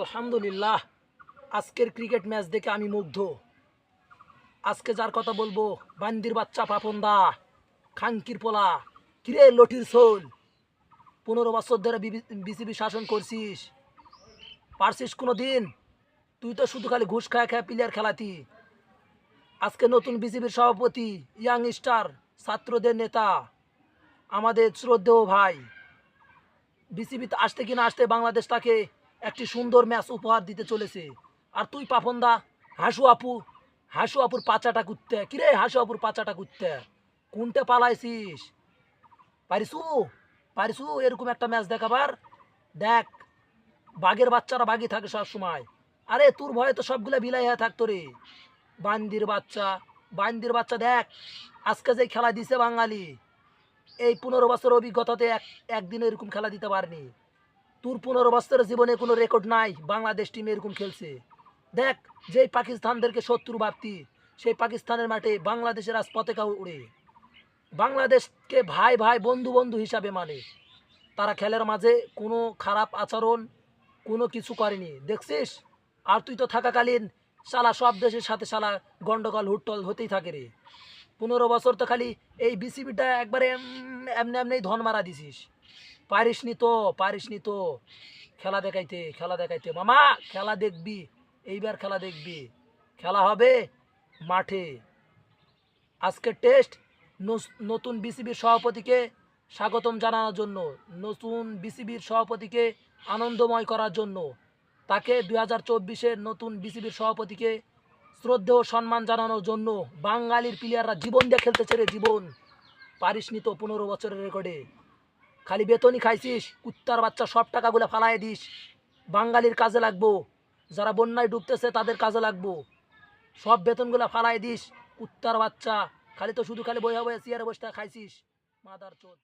আলহামদুলিল্লাহ, আজকের cricket match দেখে আমি মুগ্ধ। আজকে যার কথা বলবো, বান্দির বাচ্চা পাপন দা, খাঙ্কির পোলা, কিরে লটির সোল। 15 বছর ধরে বিসিবি শাসন করছিস, পারছিস কোনো দিন? তুই তো শুধু খালি ঘুষ খায় খায় প্লেয়ার খেলাতি। আজকে নতুন বিসিবির সভাপতি, ইয়াং স্টার, ছাত্রদের নেতা, আমাদের শ্রদ্ধেয় ভাই, বিসিবিতে আসতে কিনা আসতে বাংলাদেশ তাকে একটি সুন্দর ম্যাচ উপহার দিতে চলেছে। আর তুই পাপন দা, হাসু আপু, হাসু আপুর পাচাটা কুত্তে, কিরে হাসু আপুর পাচাটা কুত্তে, কোনটা পালাইছিস? পারিসু, পারিসু এরকম একটা ম্যাচ দেখাবার? দেখ, বাঘের বাচ্চারা বাঘই থাকে সব সময়। আরে তোর ভয়ে তো সবগুলা বিলাই হয়ে থাকতো রে। বান্দির বাচ্চা, বান্দির বাচ্চা দেখ, আজকে যে খেলা দিছে বাঙালি, এই 15 বছর অভিজ্ঞতাতে একদিন এরকম খেলা দিতে পারেনি। তোর 15 বছরের জীবনে কোনো রেকর্ড নাই বাংলাদেশ টিম এরকম খেলছে। দেখ, যেই পাকিস্তানদেরকে শত্রু ভাবতি, সেই পাকিস্তানের মাঠে বাংলাদেশের আজ পতাকা উড়ে। বাংলাদেশকে ভাই ভাই বন্ধু বন্ধু হিসাবে মানে। তারা খেলার মাঝে কোনো খারাপ আচরণ কোনো কিছু করেনি, দেখছিস? আর তুই তো থাকাকালীন শালা সব দেশের সাথে শালা গন্ডগোল হুট্টল হতেই থাকে রে। 15 বছর তো খালি এই বিসিবিটা একবারে এমনি এমনি ধন মারা দিছিস। পারিসনি তো, পারিসনি তো খেলা দেখাইতে, খেলা দেখাইতে। মামা খেলা দেখবি, এইবার খেলা দেখবি। খেলা হবে মাঠে। আজকের টেস্ট নতুন বিসিবির সভাপতিকে স্বাগতম জানানোর জন্য, নতুন বিসিবির সভাপতিকে আনন্দময় করার জন্য, তাকে 2024-এর নতুন বিসিবির সভাপতিকে শ্রদ্ধেয় সম্মান জানানোর জন্য বাঙালির প্লেয়াররা জীবন দিয়ে খেলতেছে রে, জীবন। পারিসনি তো 15 বছরের রেকর্ডে। খালি বেতনই খাইছিস, কুত্তার বাচ্চা, সব টাকাগুলো ফালাই দিস। বাঙালির কাজে লাগবো, যারা বন্যায় ডুবতেছে তাদের কাজে লাগবো, সব বেতনগুলো ফালাই দিস। কুত্তার বাচ্চা, খালি তো শুধু খালি বইয়া বইয়া চেয়ারে বসে খাইছিস, মাদার চোদ।